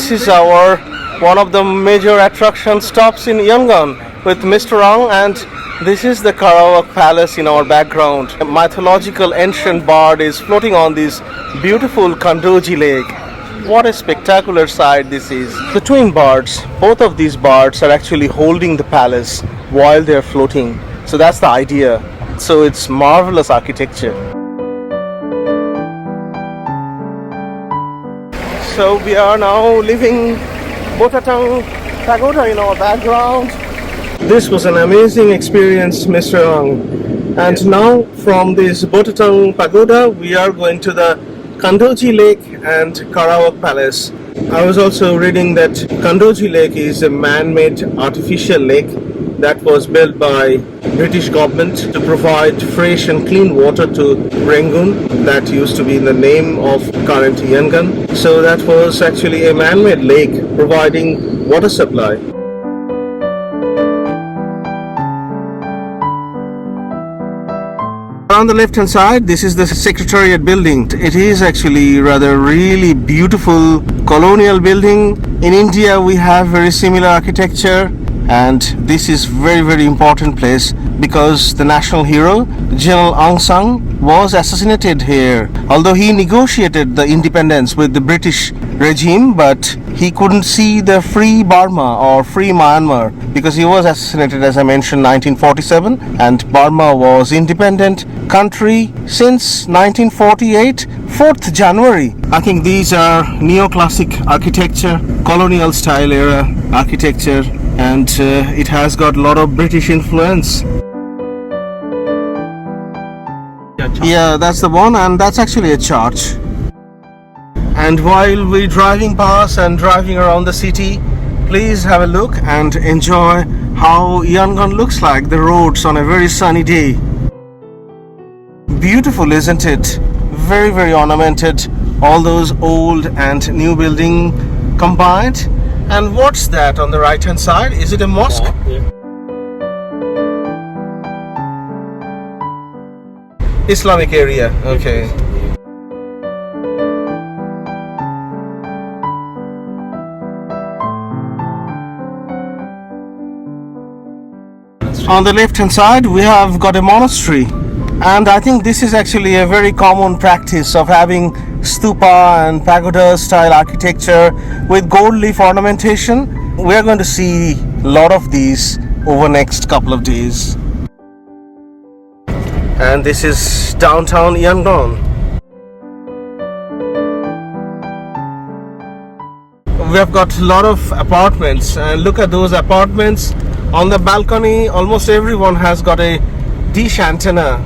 this is our one of the major attraction stops in Yangon with Mr. Aung, and this is the Karaweik Palace in our background. A mythological ancient barge is floating on this beautiful Kandawgyi Lake. What a spectacular sight this is. The twin barges, both of these barges are actually holding the palace while they're floating. So that's the idea. So it's marvelous architecture. So we are now leaving Botahtaung Pagoda in our background. This was an amazing experience, Mr. Aung. And now from this Botahtaung Pagoda, we are going to the Kandawgyi Lake and Karaweik Palace. I was also reading that Kandawgyi Lake is a man-made artificial lake that was built by British government to provide fresh and clean water to Rangoon, that used to be the name of current Yangon. So that was actually a man-made lake providing water supply. On the left hand side, this is the Secretariat building. It is actually rather really beautiful colonial building. In India we have very similar architecture, and this is very important place because the national hero General Aung San was assassinated here. Although he negotiated the independence with the British regime, but he couldn't see the free Burma or free Myanmar because he was assassinated, as I mentioned, 1947, and Burma was independent country since 1948, 4th January. I think these are neoclassic architecture, colonial style era architecture, and it has got a lot of British influence. Yeah, that's the one, and that's actually a church. And while we're driving past and driving around the city, please have a look and enjoy how Yangon looks like, the roads on a very sunny day. Beautiful, isn't it? Very ornamented, all those old and new building combined. And what's that on the right hand side? Is it a mosque? Yeah. Islamic area, okay. On the left hand side we have got a monastery, and I think this is actually a very common practice of having stupa and pagoda style architecture with gold leaf ornamentation. We are going to see a lot of these over next couple of days. And this is downtown Yangon. We have got a lot of apartments, and look at those apartments. On the balcony, almost everyone has got a dish antenna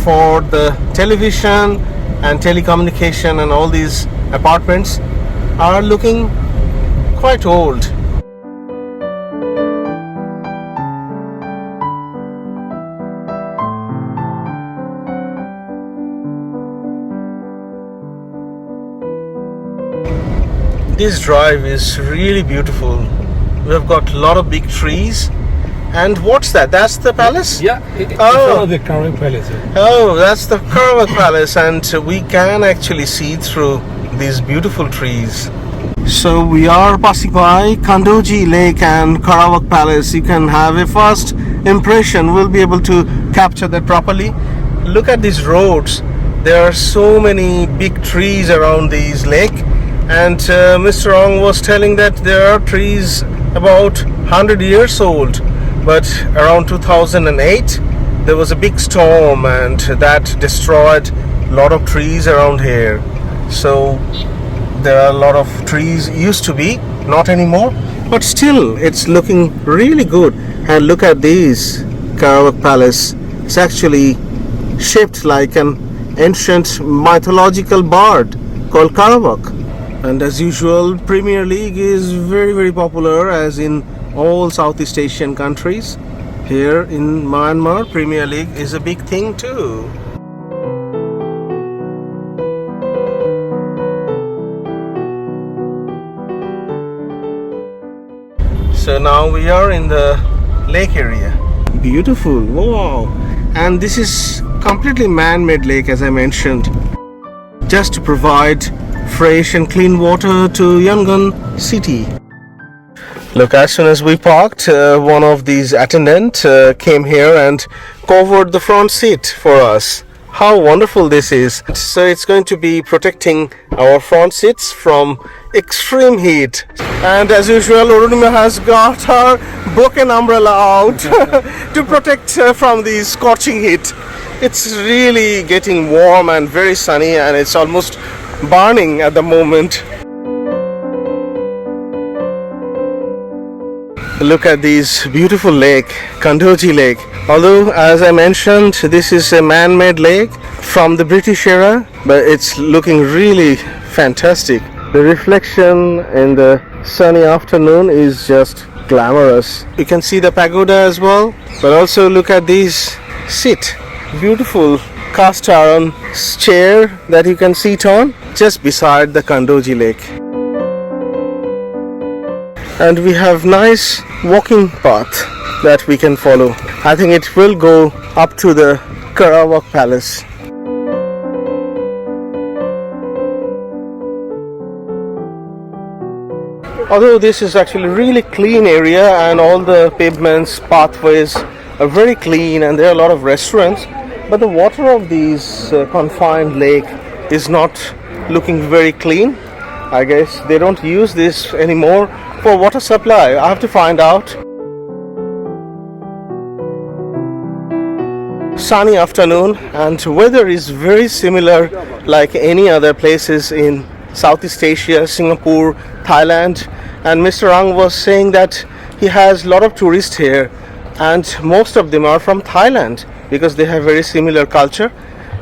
for the television and telecommunication, and all these apartments are looking quite old. This drive is really beautiful. We have got a lot of big trees. And what's that? That's the palace? Yeah, it's the Karaweik Palace. Oh, that's the Karaweik Palace, and we can actually see through these beautiful trees. So we are passing by Kandawgyi Lake and Karaweik Palace. You can have a first impression. We'll be able to capture that properly. Look at these roads. There are so many big trees around this lake. And Mr. Aung was telling that there are trees about 100 years old, but around 2008 there was a big storm and that destroyed a lot of trees around here. So there are a lot of trees used to be, not anymore, but still it's looking really good. And look at this Karaweik Palace. It's actually shaped like an ancient mythological bird called Karaweik. And as usual, Premier League is very popular, as in all Southeast Asian countries. Here in Myanmar, Premier League is a big thing too. So now we are in the lake area. Beautiful, wow! And this is completely man-made lake, as I mentioned, just to provide fresh and clean water to Yangon city. Look, as soon as we parked, one of these attendants came here and covered the front seat for us. How wonderful this is. So it's going to be protecting our front seats from extreme heat. And as usual, Urunima has got her broken umbrella out to protect from the scorching heat. It's really getting warm and very sunny, and it's almost burning at the moment. Look at this beautiful lake, Kandawgyi Lake. Although, as I mentioned, this is a man-made lake from the British era, but it's looking really fantastic. The reflection in the sunny afternoon is just glamorous. You can see the pagoda as well, but also look at this seat. Beautiful cast iron chair that you can sit on just beside the Kandawgyi Lake. And we have nice walking path that we can follow. I think it will go up to the Karaweik Palace. Although this is actually really clean area and all the pavements, pathways are very clean, and there are a lot of restaurants, but the water of these confined lake is not looking very clean. I guess they don't use this anymore for water supply. I have to find out. Sunny afternoon, and weather is very similar like any other places in Southeast Asia, Singapore, Thailand. And Mr. Aung was saying that he has a lot of tourists here, and most of them are from Thailand because they have very similar culture.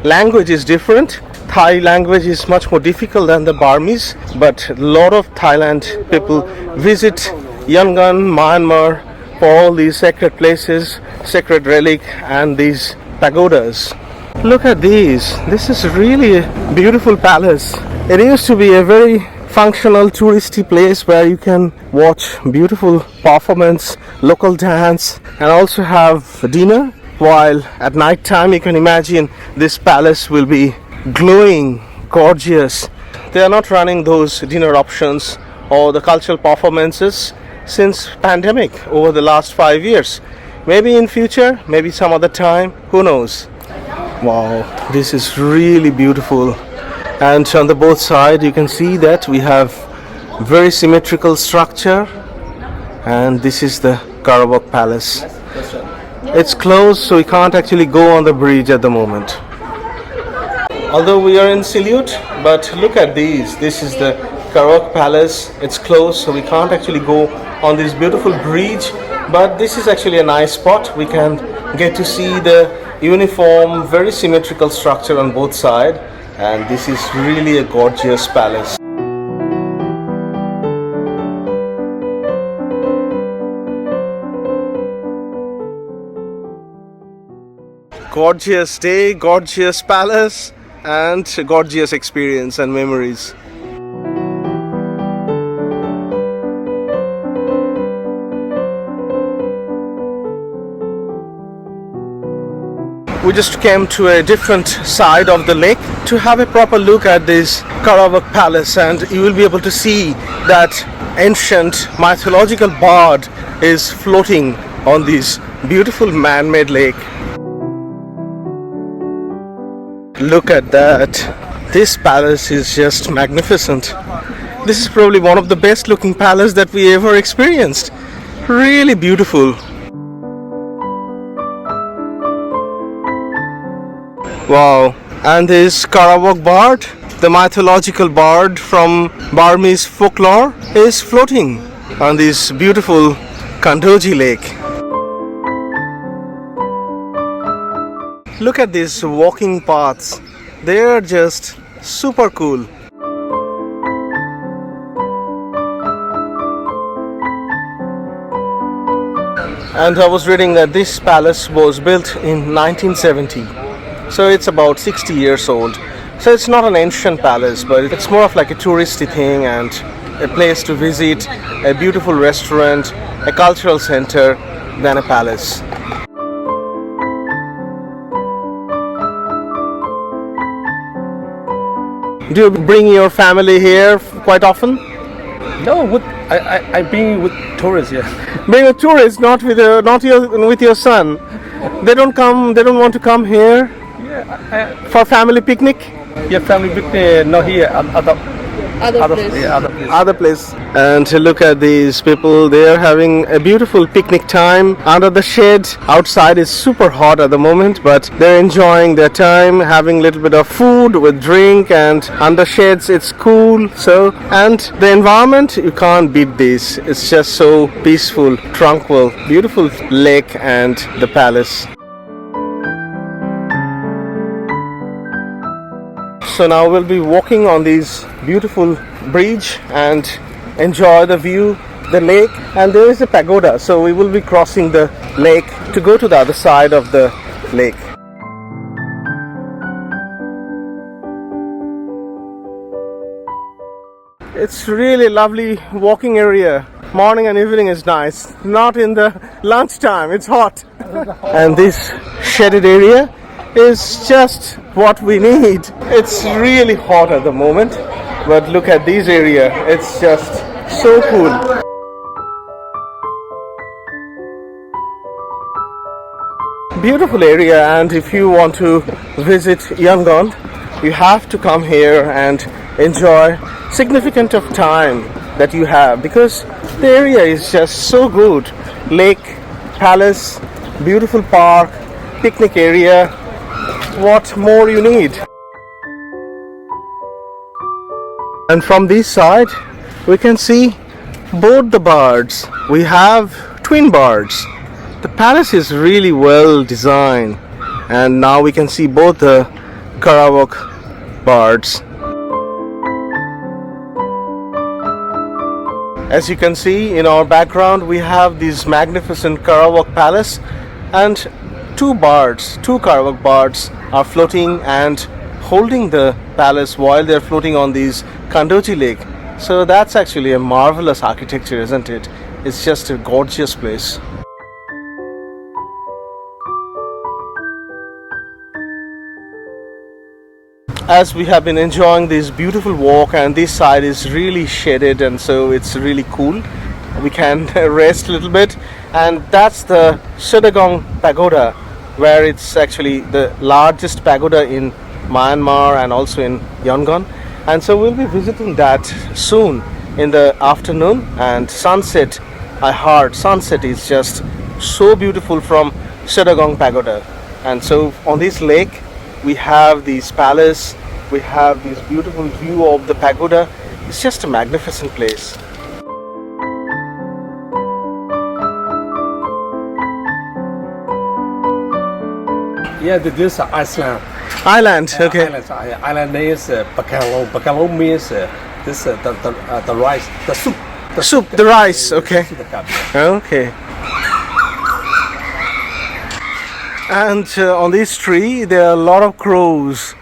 Language is different. Thai language is much more difficult than the Burmese, but a lot of Thailand people visit Yangon, Myanmar for all these sacred places, sacred relic, and these pagodas. Look at these. This is really a beautiful palace. It used to be a very functional touristy place where you can watch beautiful performance, local dance, and also have dinner. While at night time, you can imagine this palace will be glowing, gorgeous. They are not running those dinner options or the cultural performances since pandemic over the last 5 years. Maybe in future, maybe some other time, who knows. Wow, this is really beautiful. And on the both side you can see that we have very symmetrical structure, and this is the Karaweik Palace. It's closed, so we can't actually go on the bridge at the moment. Although we are in Salute, but look at these. This is the Karaweik Palace. It's closed, so we can't actually go on this beautiful bridge. But this is actually a nice spot. We can get to see the uniform, very symmetrical structure on both sides. And this is really a gorgeous palace. Gorgeous day, gorgeous palace, and gorgeous experience and memories. We just came to a different side of the lake to have a proper look at this Karaweik Palace, and you will be able to see that ancient mythological barge is floating on this beautiful man-made lake. Look at that. This palace is just magnificent. This is probably one of the best looking palaces that we ever experienced. Really beautiful. Wow. And this Karaweik Barge, the mythological barge from Burmese folklore, is floating on this beautiful Kandawgyi Lake. Look at these walking paths. They are just super cool. And I was reading that this palace was built in 1970. So it's about 60 years old. So it's not an ancient palace, but it's more of like a touristy thing and a place to visit, a beautiful restaurant, a cultural center than a palace. Do you bring your family here quite often? No, I been with tourists here. Bring a tourist, not with your son. They don't come. They don't want to come here Yeah, for family picnic. yeah, family picnic not here. Other place. Yeah, other place. Other place. And look at these people. They are having a beautiful picnic time under the shade. Outside is super hot at the moment, but they're enjoying their time, having a little bit of food with drink, and under shades it's cool. So, and the environment, you can't beat this. It's just so peaceful, tranquil, beautiful lake and the palace. So now we'll be walking on this beautiful bridge and enjoy the view, the lake, and there is a pagoda. So we will be crossing the lake to go to the other side of the lake. It's really lovely walking area. Morning and evening is nice. Not in the lunchtime, it's hot. And this shaded area is just what we need. It's really hot at the moment, but look at this area. It's just so cool. Beautiful area, and if you want to visit Yangon, you have to come here and enjoy significant of time that you have, because the area is just so good. Lake, palace, beautiful park, picnic area. What more you need? And from this side we can see both the barges. We have twin barges. The palace is really well designed, and now we can see both the Karaweik barges. As you can see in our background, we have this magnificent Karaweik Palace, and two Karaweik barges are floating and holding the palace while they're floating on these Kandawgyi Lake. So that's actually a marvelous architecture, isn't it? It's just a gorgeous place. As we have been enjoying this beautiful walk, and this side is really shaded, and so it's really cool. We can rest a little bit, and that's the Shwedagon Pagoda, where it's actually the largest pagoda in Myanmar and also in Yangon. And so we'll be visiting that soon in the afternoon. And sunset, I heard sunset is just so beautiful from Shwedagon Pagoda. And so on this lake we have this palace, we have this beautiful view of the pagoda. It's just a magnificent place. Yeah, this is Iceland. Island, okay. Island name is bacalhau. Bacalhau means this the rice, the soup. Soup, the rice, okay. Okay. And on this tree there are a lot of crows.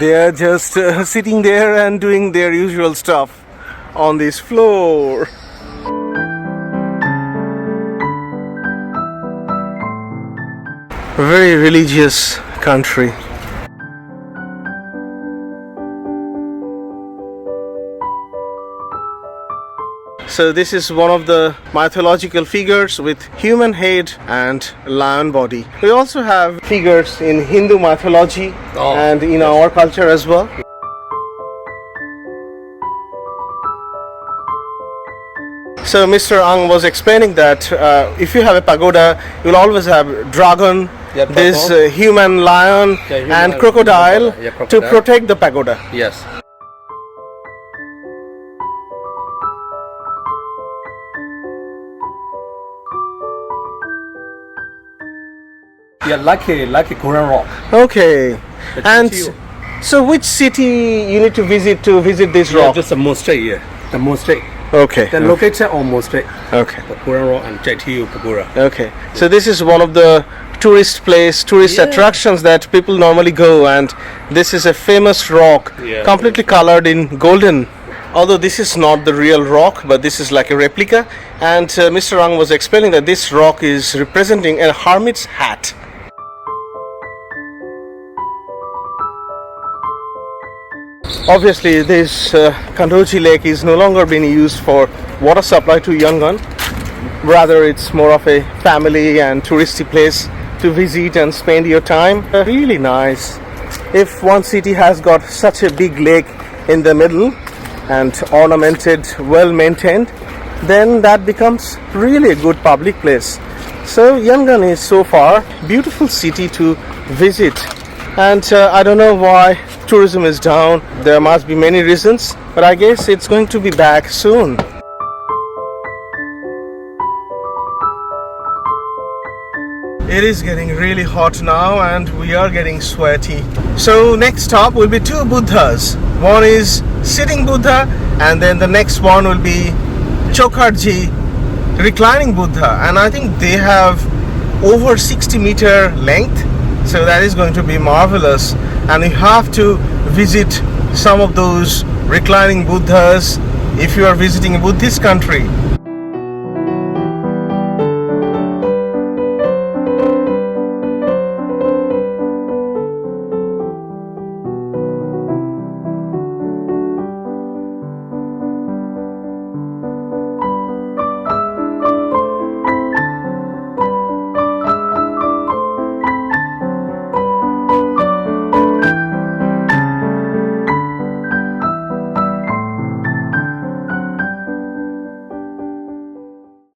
They are just sitting there and doing their usual stuff on this floor. A very religious country. So this is one of the mythological figures with human head and lion body. We also have figures in Hindu mythology and in our culture as well. So Mr. Aung was explaining that if you have a pagoda, you will always have dragon, this human lion and crocodile to protect the pagoda. Yes. Yeah, like a Korean rock. Okay. And Kyaiktiyo. so which city you need to visit this Yeah, rock? just a monastery here. The monastery. Okay. The located on monastery. Okay. The Korean rock and Kyaiktiyo Pagoda. Okay. So this is one of the tourist attractions that people normally go, and this is a famous rock, completely colored in golden. Although this is not the real rock, but this is like a replica. And Mr. Aung was explaining that this rock is representing a hermit's hat. Obviously, this Kandawgyi Lake is no longer being used for water supply to Yangon. Rather, it's more of a family and touristy place to visit and spend your time. Really nice. If one city has got such a big lake in the middle and ornamented, well maintained, then that becomes really a good public place. So Yangon is so far beautiful city to visit, and I don't know why tourism is down. There must be many reasons, but I guess it's going to be back soon. It is getting really hot now and we are getting sweaty. So next stop will be two Buddhas. One is sitting Buddha and then the next one will be Chokardji, reclining Buddha, and I think they have over 60-meter length, so that is going to be marvelous. And you have to visit some of those reclining Buddhas if you are visiting a Buddhist country.